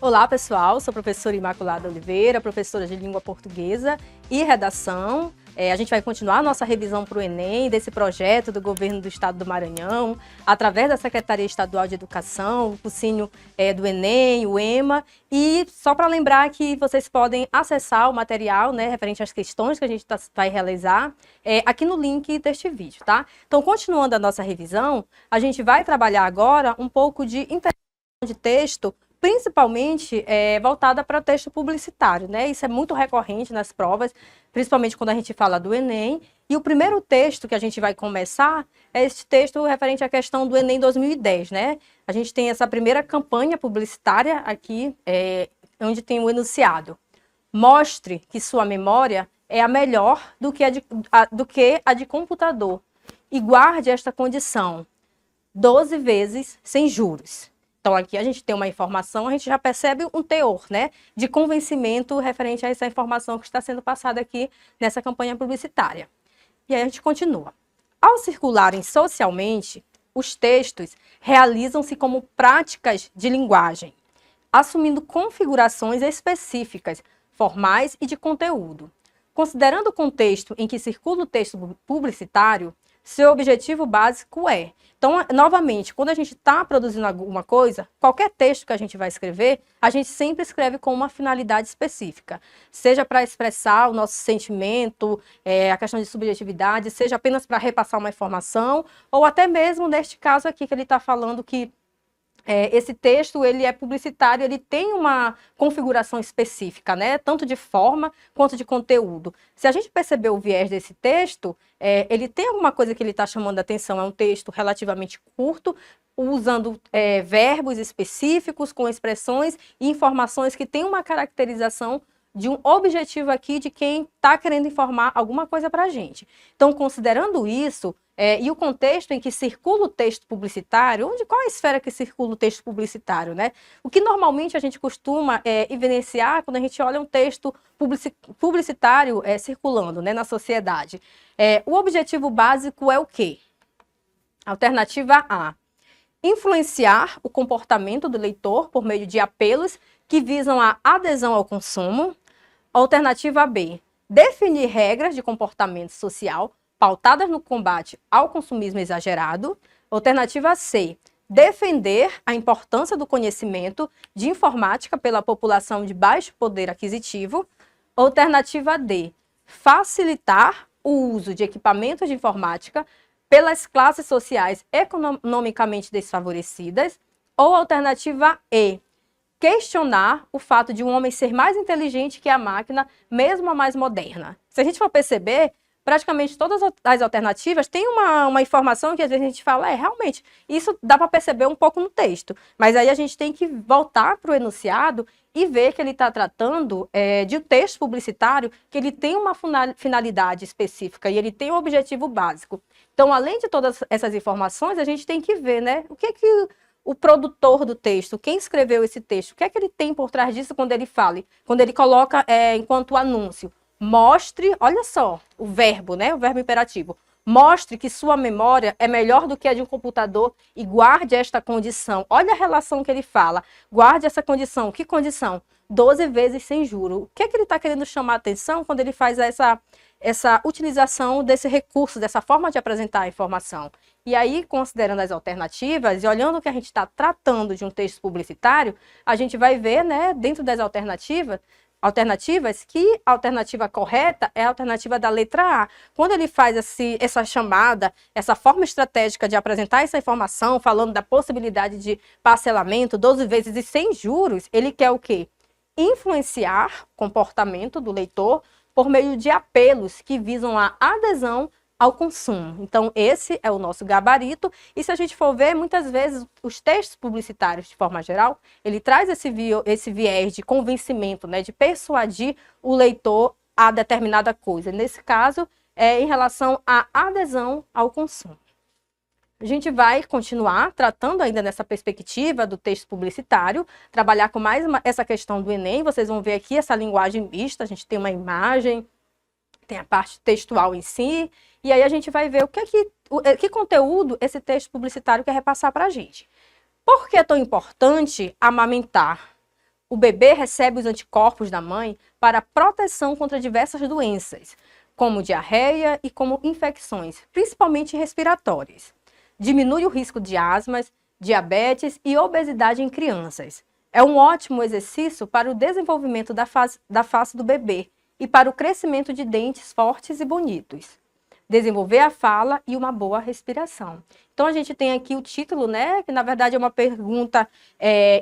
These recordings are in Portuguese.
Olá, pessoal. Sou a professora Imaculada Oliveira, professora de Língua Portuguesa e Redação. A gente vai continuar a nossa revisão para o Enem, desse projeto do Governo do Estado do Maranhão, através da Secretaria Estadual de Educação, o cursinho do Enem, o EMA. E só para lembrar que vocês podem acessar o material, né, referente às questões que a gente vai realizar, aqui no link deste vídeo, tá? Então, continuando a nossa revisão, a gente vai trabalhar agora um pouco de interpretação de texto, principalmente voltada para o texto publicitário, né? Isso é muito recorrente nas provas, principalmente quando a gente fala do Enem. E o primeiro texto que a gente vai começar é este texto referente à questão do Enem 2010, né? A gente tem essa primeira campanha publicitária aqui, onde tem o enunciado: mostre que sua memória é a melhor do que a de computador e guarde esta condição 12 vezes sem juros. Então, aqui a gente tem uma informação, a gente já percebe um teor, né, de convencimento referente a essa informação que está sendo passada aqui nessa campanha publicitária. E aí a gente continua. Ao circularem socialmente, os textos realizam-se como práticas de linguagem, assumindo configurações específicas, formais e de conteúdo. Considerando o contexto em que circula o texto publicitário, seu objetivo básico é... Então, novamente, quando a gente está produzindo alguma coisa, qualquer texto que a gente vai escrever, a gente sempre escreve com uma finalidade específica. Seja para expressar o nosso sentimento, a questão de subjetividade, seja apenas para repassar uma informação, ou até mesmo neste caso aqui que ele está falando que esse texto ele é publicitário, ele tem uma configuração específica, né? Tanto de forma quanto de conteúdo. Se a gente perceber o viés desse texto, ele tem alguma coisa que ele está chamando a atenção. É um texto relativamente curto, usando verbos específicos, com expressões e informações que têm uma caracterização de um objetivo aqui de quem está querendo informar alguma coisa para a gente. Então, considerando isso, e o contexto em que circula o texto publicitário, qual é a esfera que circula o texto publicitário, né? O que normalmente a gente costuma evidenciar quando a gente olha um texto publicitário circulando, né, na sociedade. O objetivo básico é o quê? Alternativa A: influenciar o comportamento do leitor por meio de apelos que visam a adesão ao consumo. Alternativa B: definir regras de comportamento social pautadas no combate ao consumismo exagerado. Alternativa C: defender a importância do conhecimento de informática pela população de baixo poder aquisitivo. Alternativa D: facilitar o uso de equipamentos de informática pelas classes sociais economicamente desfavorecidas. Ou alternativa E: questionar o fato de um homem ser mais inteligente que a máquina, mesmo a mais moderna. Se a gente for perceber, praticamente todas as alternativas têm uma informação que às vezes a gente fala, realmente, isso dá para perceber um pouco no texto. Mas aí a gente tem que voltar para o enunciado e ver que ele está tratando de um texto publicitário que ele tem uma finalidade específica e ele tem um objetivo básico. Então, além de todas essas informações, a gente tem que ver, né, o que o produtor do texto, quem escreveu esse texto, o que é que ele tem por trás disso quando ele fala, quando ele coloca enquanto anúncio. Mostre, olha só, o verbo, né? O verbo imperativo. Mostre que sua memória é melhor do que a de um computador e guarde esta condição. Olha a relação que ele fala. Guarde essa condição. Que condição? 12 vezes sem juro. O que é que ele está querendo chamar a atenção quando ele faz essa utilização desse recurso, dessa forma de apresentar a informação? E aí, considerando as alternativas e olhando que a gente está tratando de um texto publicitário, a gente vai ver, né, dentro das alternativas, que a alternativa correta é a alternativa da letra A. Quando ele faz essa chamada, essa forma estratégica de apresentar essa informação, falando da possibilidade de parcelamento 12 vezes e sem juros, ele quer o quê? Influenciar o comportamento do leitor por meio de apelos que visam a adesão ao consumo. Então, esse é o nosso gabarito. E se a gente for ver, muitas vezes, os textos publicitários, de forma geral, ele traz esse viés de convencimento, né, de persuadir o leitor a determinada coisa. Nesse caso, em relação à adesão ao consumo. A gente vai continuar tratando ainda nessa perspectiva do texto publicitário, trabalhar com mais essa questão do Enem. Vocês vão ver aqui essa linguagem mista, a gente tem uma imagem, tem a parte textual em si, e aí a gente vai ver que conteúdo esse texto publicitário quer repassar para a gente. Por que é tão importante amamentar o bebê recebe os anticorpos da mãe para proteção contra diversas doenças, como diarreia e como infecções, principalmente respiratórias. Diminui o risco de asmas, diabetes e obesidade em crianças. É um ótimo exercício para o desenvolvimento da face do bebê e para o crescimento de dentes fortes e bonitos. Desenvolver a fala e uma boa respiração. Então, a gente tem aqui o título, né, que na verdade é uma pergunta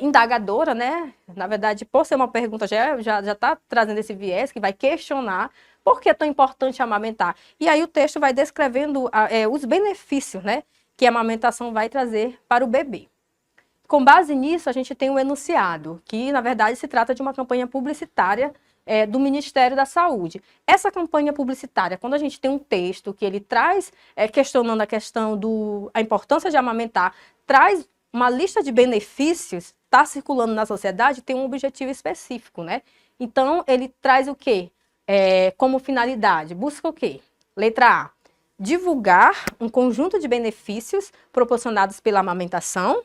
indagadora, né? Na verdade, por ser uma pergunta, já está trazendo esse viés que vai questionar por que é tão importante amamentar. E aí o texto vai descrevendo os benefícios, né, que a amamentação vai trazer para o bebê. Com base nisso, a gente tem o enunciado, que na verdade se trata de uma campanha publicitária do Ministério da Saúde. Essa campanha publicitária, quando a gente tem um texto que ele traz, questionando a importância de amamentar, traz uma lista de benefícios, está circulando na sociedade, tem um objetivo específico, né? Então, ele traz o quê? Como finalidade, busca o quê? Letra A, divulgar um conjunto de benefícios proporcionados pela amamentação.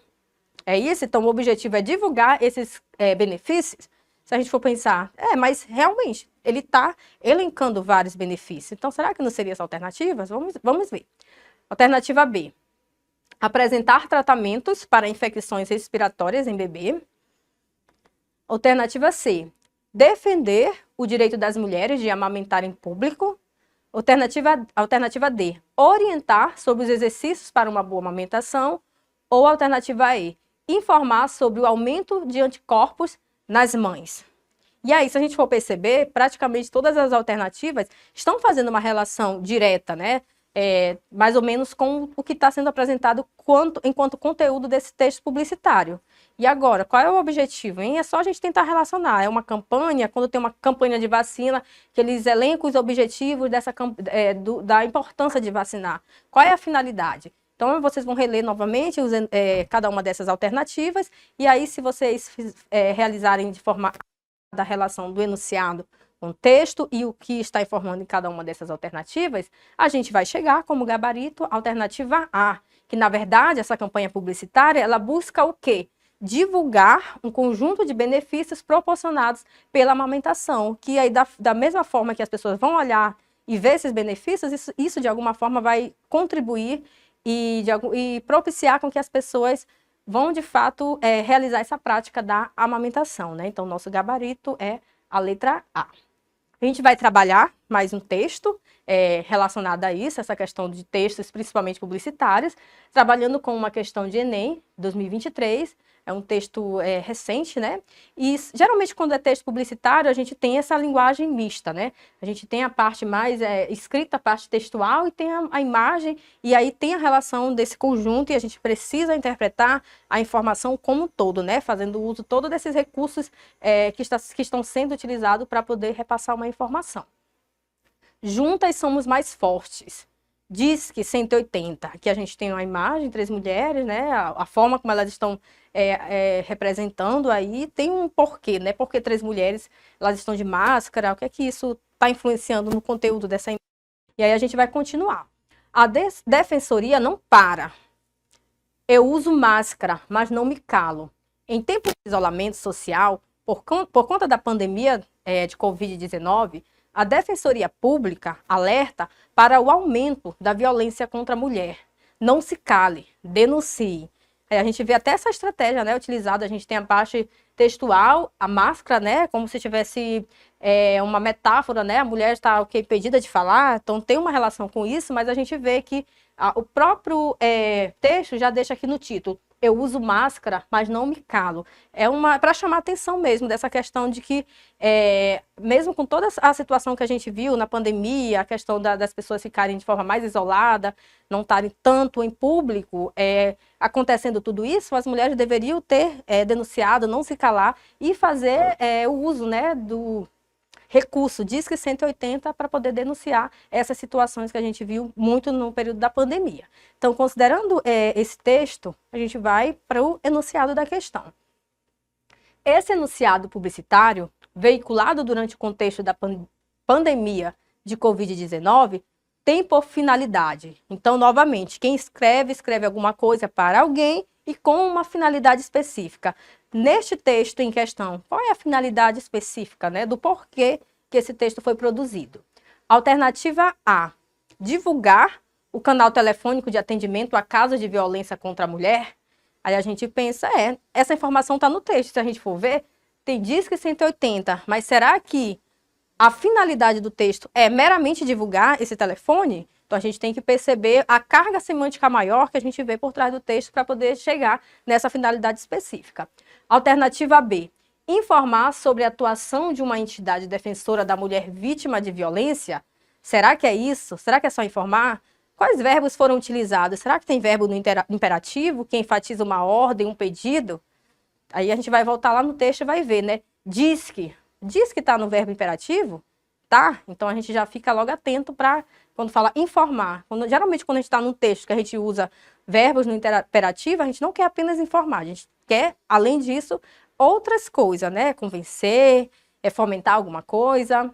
É isso? Então, o objetivo é divulgar esses benefícios. Se a gente for pensar, mas realmente, ele está elencando vários benefícios. Então, será que não seriam as alternativas? Vamos ver. Alternativa B, apresentar tratamentos para infecções respiratórias em bebê. Alternativa C, defender o direito das mulheres de amamentar em público. Alternativa D, orientar sobre os exercícios para uma boa amamentação. Ou alternativa E, informar sobre o aumento de anticorpos nas mães. E aí, se a gente for perceber, praticamente todas as alternativas estão fazendo uma relação direta, né? Mais ou menos com o que está sendo apresentado enquanto conteúdo desse texto publicitário. E agora, qual é o objetivo, hein? É só a gente tentar relacionar. É uma campanha, quando tem uma campanha de vacina, que eles elencam os objetivos da importância de vacinar. Qual é a finalidade? Então, vocês vão reler novamente cada uma dessas alternativas, e aí, se vocês realizarem de forma da relação do enunciado com o texto e o que está informando em cada uma dessas alternativas, a gente vai chegar como gabarito alternativa A, que, na verdade, essa campanha publicitária, ela busca o quê? Divulgar um conjunto de benefícios proporcionados pela amamentação, que aí, da mesma forma que as pessoas vão olhar e ver esses benefícios, isso de alguma forma vai contribuir e propiciar com que as pessoas vão, de fato, realizar essa prática da amamentação, né? Então, nosso gabarito é a letra A. A gente vai trabalhar mais um texto relacionado a isso, essa questão de textos, principalmente publicitários, trabalhando com uma questão de Enem 2023, é um texto recente, né? E geralmente quando é texto publicitário, a gente tem essa linguagem mista, né? A gente tem a parte mais escrita, a parte textual, e tem a imagem, e aí tem a relação desse conjunto, e a gente precisa interpretar a informação como um todo, né? Fazendo uso todo desses recursos que estão sendo utilizados para poder repassar uma informação. Juntas somos mais fortes. Diz que 180, aqui a gente tem uma imagem, 3 mulheres, né? A forma como elas estão representando aí tem um porquê, né? Porque 3 mulheres, elas estão de máscara, o que é que isso está influenciando no conteúdo dessa imagem? E aí a gente vai continuar. A defensoria não para. Eu uso máscara, mas não me calo. Em tempo de isolamento social, por conta da pandemia de Covid-19, a Defensoria Pública alerta para o aumento da violência contra a mulher. Não se cale, denuncie. A gente vê até essa estratégia, né, utilizada, a gente tem a parte textual, a máscara, né, como se tivesse uma metáfora, né, a mulher está impedida de falar, então tem uma relação com isso, mas a gente vê que o próprio texto já deixa aqui no título, eu uso máscara, mas não me calo. É para chamar a atenção mesmo dessa questão de que, mesmo com toda a situação que a gente viu na pandemia, a questão das pessoas ficarem de forma mais isolada, não estarem tanto em público, acontecendo tudo isso, as mulheres deveriam ter denunciado, não se calar e fazer o uso, né, do recurso Disque 180 para poder denunciar essas situações que a gente viu muito no período da pandemia. Então, considerando esse texto, a gente vai para o enunciado da questão. Esse enunciado publicitário, veiculado durante o contexto da pandemia de Covid-19, tem por finalidade. Então, novamente, quem escreve alguma coisa para alguém e com uma finalidade específica. neste texto em questão, qual é a finalidade específica, né, do porquê que esse texto foi produzido? Alternativa A, divulgar o canal telefônico de atendimento a casos de violência contra a mulher. Aí a gente pensa, essa informação está no texto, se a gente for ver, tem Disque 180, mas será que a finalidade do texto é meramente divulgar esse telefone? Então a gente tem que perceber a carga semântica maior que a gente vê por trás do texto para poder chegar nessa finalidade específica. Alternativa B, informar sobre a atuação de uma entidade defensora da mulher vítima de violência. Será que é isso? Será que é só informar? Quais verbos foram utilizados? Será que tem verbo no imperativo, que enfatiza uma ordem, um pedido? Aí a gente vai voltar lá no texto e vai ver, né? Diz que está no verbo imperativo? Tá? Então a gente já fica logo atento para, quando fala informar. Geralmente quando a gente está num texto que a gente usa verbos no imperativo, a gente não quer apenas informar, a gente quer, além disso, outras coisas, né? Convencer, fomentar alguma coisa.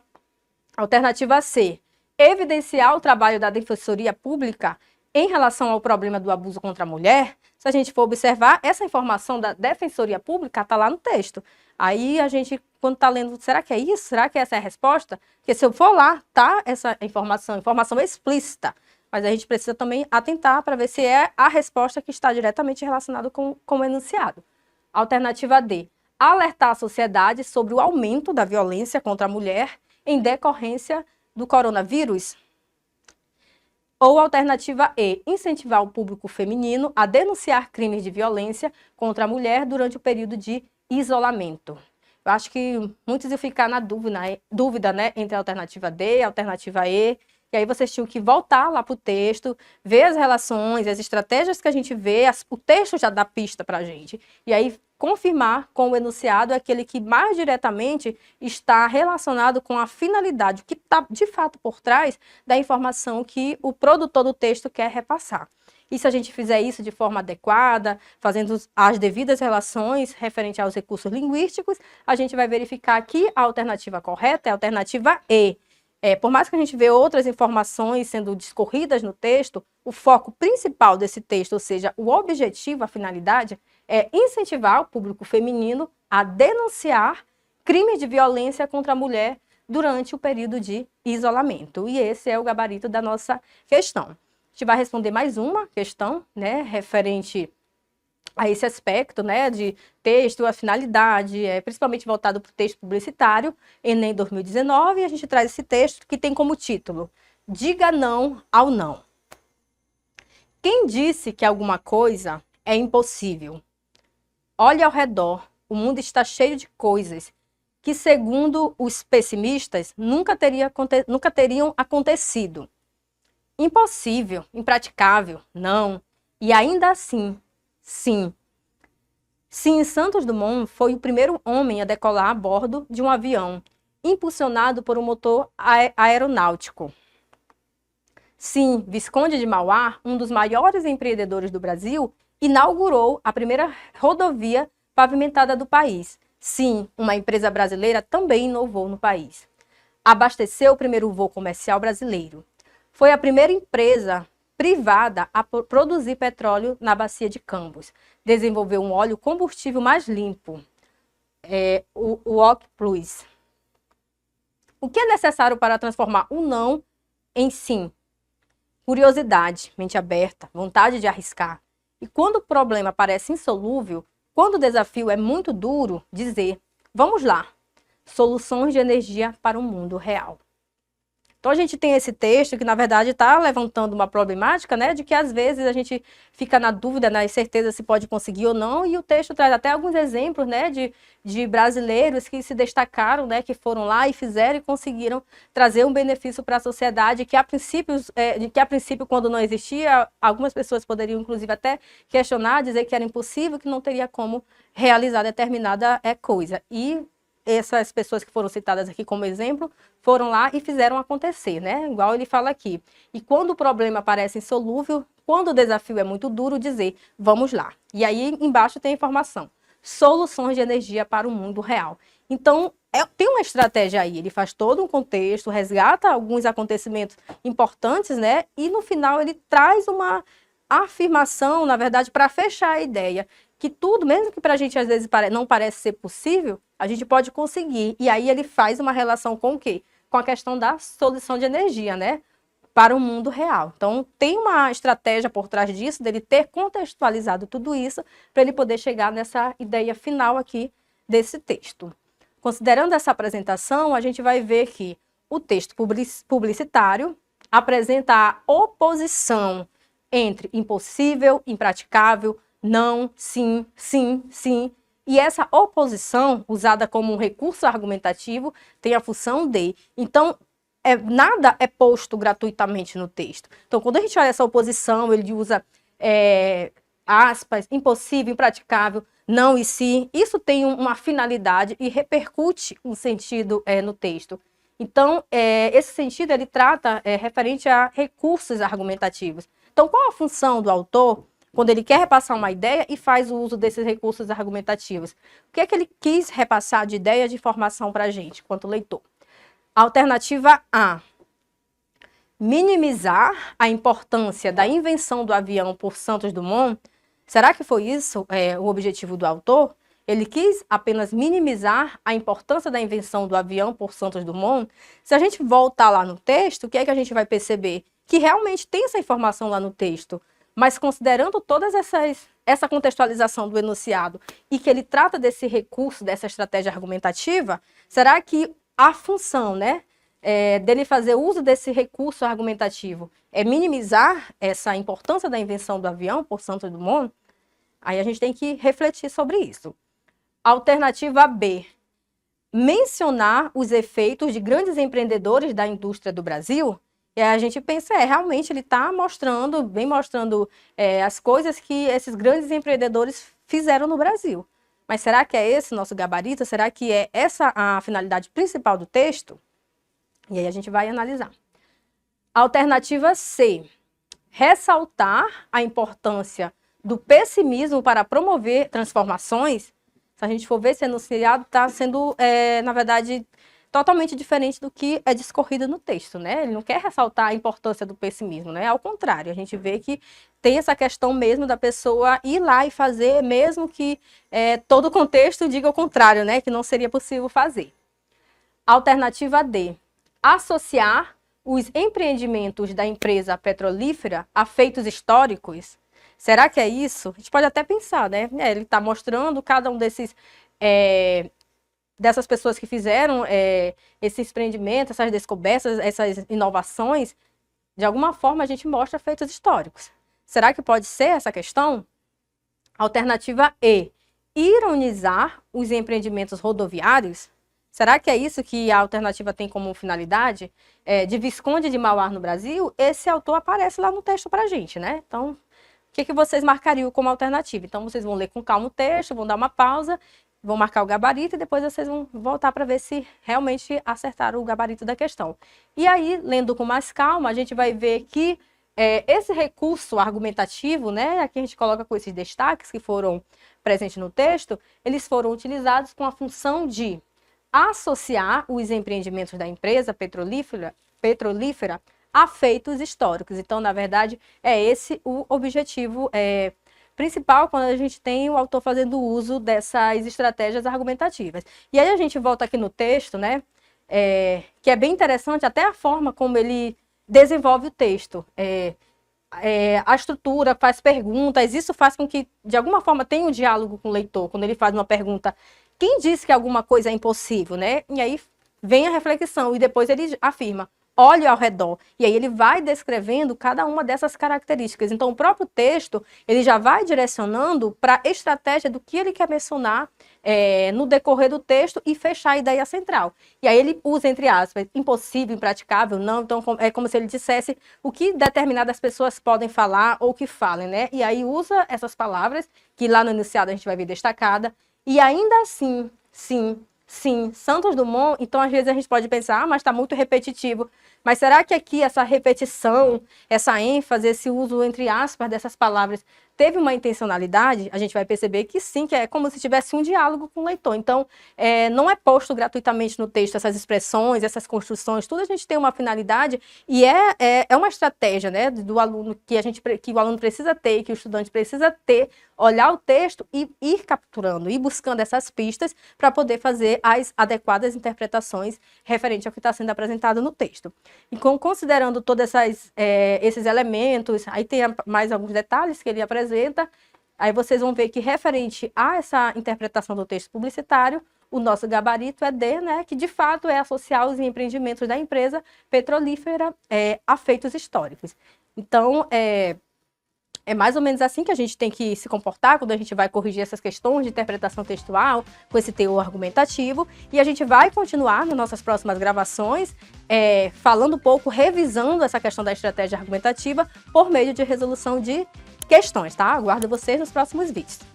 Alternativa C, evidenciar o trabalho da Defensoria Pública em relação ao problema do abuso contra a mulher. Se a gente for observar, essa informação da Defensoria Pública está lá no texto. Aí a gente, quando está lendo, será que é isso? Será que essa é a resposta? Porque se eu for lá, tá essa informação explícita. Mas a gente precisa também atentar para ver se é a resposta que está diretamente relacionada com o enunciado. Alternativa D, alertar a sociedade sobre o aumento da violência contra a mulher em decorrência do coronavírus. Ou alternativa E, incentivar o público feminino a denunciar crimes de violência contra a mulher durante o período de isolamento. Eu acho que muitos iam ficar na dúvida, né, entre a alternativa D e a alternativa E, e aí vocês tinham que voltar lá para o texto, ver as relações, as estratégias que a gente vê, o texto já dá pista para a gente, e aí confirmar com o enunciado aquele que mais diretamente está relacionado com a finalidade, o que está de fato por trás da informação que o produtor do texto quer repassar. E se a gente fizer isso de forma adequada, fazendo as devidas relações referente aos recursos linguísticos, a gente vai verificar que a alternativa correta é a alternativa E. Por mais que a gente vê outras informações sendo discorridas no texto, o foco principal desse texto, ou seja, o objetivo, a finalidade, é incentivar o público feminino a denunciar crimes de violência contra a mulher durante o período de isolamento. E esse é o gabarito da nossa questão. A gente vai responder mais uma questão, né, referente a esse aspecto, né, de texto, a finalidade, principalmente voltado para o texto publicitário, Enem 2019, e a gente traz esse texto que tem como título, Diga não ao não. Quem disse que alguma coisa é impossível? Olhe ao redor, o mundo está cheio de coisas que, segundo os pessimistas, nunca teriam acontecido. Impossível, impraticável, não. E ainda assim, sim. Sim, Santos Dumont foi o primeiro homem a decolar a bordo de um avião, impulsionado por um motor aeronáutico. Sim, Visconde de Mauá, um dos maiores empreendedores do Brasil, inaugurou a primeira rodovia pavimentada do país. Sim, uma empresa brasileira também inovou no país. Abasteceu o primeiro voo comercial brasileiro. Foi a primeira empresa privada a produzir petróleo na bacia de Campos. Desenvolveu um óleo combustível mais limpo, o OC Plus. O que é necessário para transformar o não em sim? Curiosidade, mente aberta, vontade de arriscar. E quando o problema parece insolúvel, quando o desafio é muito duro, dizer, vamos lá, soluções de energia para o mundo real. Então a gente tem esse texto que, na verdade, está levantando uma problemática, né, de que às vezes a gente fica na dúvida, na incerteza se pode conseguir ou não, e o texto traz até alguns exemplos, né, de brasileiros que se destacaram, né, que foram lá e fizeram e conseguiram trazer um benefício para a sociedade que a princípio, quando não existia, algumas pessoas poderiam, inclusive, até questionar, dizer que era impossível, que não teria como realizar determinada coisa. E essas pessoas que foram citadas aqui como exemplo, foram lá e fizeram acontecer, né? Igual ele fala aqui. E quando o problema parece insolúvel, quando o desafio é muito duro, dizer, vamos lá. E aí embaixo tem a informação, soluções de energia para o mundo real. Então, tem uma estratégia aí, ele faz todo um contexto, resgata alguns acontecimentos importantes, né? E no final ele traz uma afirmação, na verdade, para fechar a ideia, que tudo, mesmo que para a gente às vezes não parece ser possível, a gente pode conseguir. E aí ele faz uma relação com o quê? Com a questão da solução de energia, né? Para o mundo real. Então, tem uma estratégia por trás disso, dele ter contextualizado tudo isso, para ele poder chegar nessa ideia final aqui desse texto. Considerando essa apresentação, a gente vai ver que o texto publicitário apresenta a oposição entre impossível, impraticável, não, sim, sim, sim. E essa oposição, usada como um recurso argumentativo, tem a função de. Então, nada é posto gratuitamente no texto. Então, quando a gente olha essa oposição, ele usa aspas, impossível, impraticável, não e sim. Isso tem uma finalidade e repercute um sentido no texto. Então, esse sentido ele trata referente a recursos argumentativos. Então, qual a função do autor quando ele quer repassar uma ideia e faz o uso desses recursos argumentativos? O que é que ele quis repassar de ideia de informação para a gente, quanto leitor? Alternativa A, minimizar a importância da invenção do avião por Santos Dumont. Será que foi isso o objetivo do autor? Ele quis apenas minimizar a importância da invenção do avião por Santos Dumont? Se a gente voltar lá no texto, o que é que a gente vai perceber? Que realmente tem essa informação lá no texto, mas considerando todas essa contextualização do enunciado e que ele trata desse recurso, dessa estratégia argumentativa, será que a função, dele fazer uso desse recurso argumentativo é minimizar essa importância da invenção do avião por Santos Dumont? Aí a gente tem que refletir sobre isso. Alternativa B, mencionar os efeitos de grandes empreendedores da indústria do Brasil. E aí a gente pensa, realmente ele está mostrando as coisas que esses grandes empreendedores fizeram no Brasil. Mas será que é esse o nosso gabarito? Será que é essa a finalidade principal do texto? E aí a gente vai analisar. Alternativa C, ressaltar a importância do pessimismo para promover transformações. Se a gente for ver, esse enunciado está sendo, na verdade, totalmente diferente do que é discorrido no texto, Ele não quer ressaltar a importância do pessimismo, Ao contrário, a gente vê que tem essa questão mesmo da pessoa ir lá e fazer, mesmo que todo o contexto diga o contrário, Que não seria possível fazer. Alternativa D, associar os empreendimentos da empresa petrolífera a feitos históricos. Será que é isso? A gente pode até pensar, Ele está mostrando cada um dessas pessoas que fizeram esses empreendimentos, essas descobertas, essas inovações. De alguma forma a gente mostra feitos históricos. Será que pode ser essa questão? Alternativa E, ironizar os empreendimentos rodoviários. Será que é isso que a alternativa tem como finalidade? De Visconde de Mauá no Brasil, esse autor aparece lá no texto para a gente, Então, o que vocês marcariam como alternativa? Então, vocês vão ler com calma o texto, vão dar uma pausa, vão marcar o gabarito e depois vocês vão voltar para ver se realmente acertaram o gabarito da questão. E aí, lendo com mais calma, a gente vai ver que esse recurso argumentativo, aqui a gente coloca com esses destaques que foram presentes no texto, eles foram utilizados com a função de associar os empreendimentos da empresa petrolífera a feitos históricos. Então, na verdade, é esse o objetivo principal quando a gente tem o autor fazendo uso dessas estratégias argumentativas. E aí a gente volta aqui no texto, que é bem interessante até a forma como ele desenvolve o texto. A estrutura faz perguntas, isso faz com que, de alguma forma, tenha um diálogo com o leitor. Quando ele faz uma pergunta, quem disse que alguma coisa é impossível, E aí vem a reflexão e depois ele afirma, olhe ao redor. E aí ele vai descrevendo cada uma dessas características. Então, o próprio texto, ele já vai direcionando para a estratégia do que ele quer mencionar no decorrer do texto e fechar a ideia central. E aí ele usa, entre aspas, impossível, impraticável, não. Então, é como se ele dissesse o que determinadas pessoas podem falar ou que falem, E aí usa essas palavras, que lá no enunciado a gente vai ver destacada, e ainda assim, sim, Santos Dumont. Então, às vezes a gente pode pensar, mas está muito repetitivo. Mas será que aqui essa repetição, essa ênfase, esse uso, entre aspas, dessas palavras, teve uma intencionalidade? A gente vai perceber que sim, que é como se tivesse um diálogo com o leitor. Então, não é posto gratuitamente no texto essas expressões, essas construções, tudo a gente tem uma finalidade e é uma estratégia, do aluno que o aluno precisa ter, que o estudante precisa ter olhar o texto e ir capturando, ir buscando essas pistas para poder fazer as adequadas interpretações referente ao que está sendo apresentado no texto. E considerando todos esses elementos, aí tem mais alguns detalhes que ele apresenta, aí vocês vão ver que referente a essa interpretação do texto publicitário, o nosso gabarito é D, né, que de fato é associar os empreendimentos da empresa petrolífera a feitos históricos. Então, é mais ou menos assim que a gente tem que se comportar quando a gente vai corrigir essas questões de interpretação textual, com esse teor argumentativo, e a gente vai continuar nas nossas próximas gravações, falando um pouco, revisando essa questão da estratégia argumentativa por meio de resolução de questões, tá? Aguardo vocês nos próximos vídeos.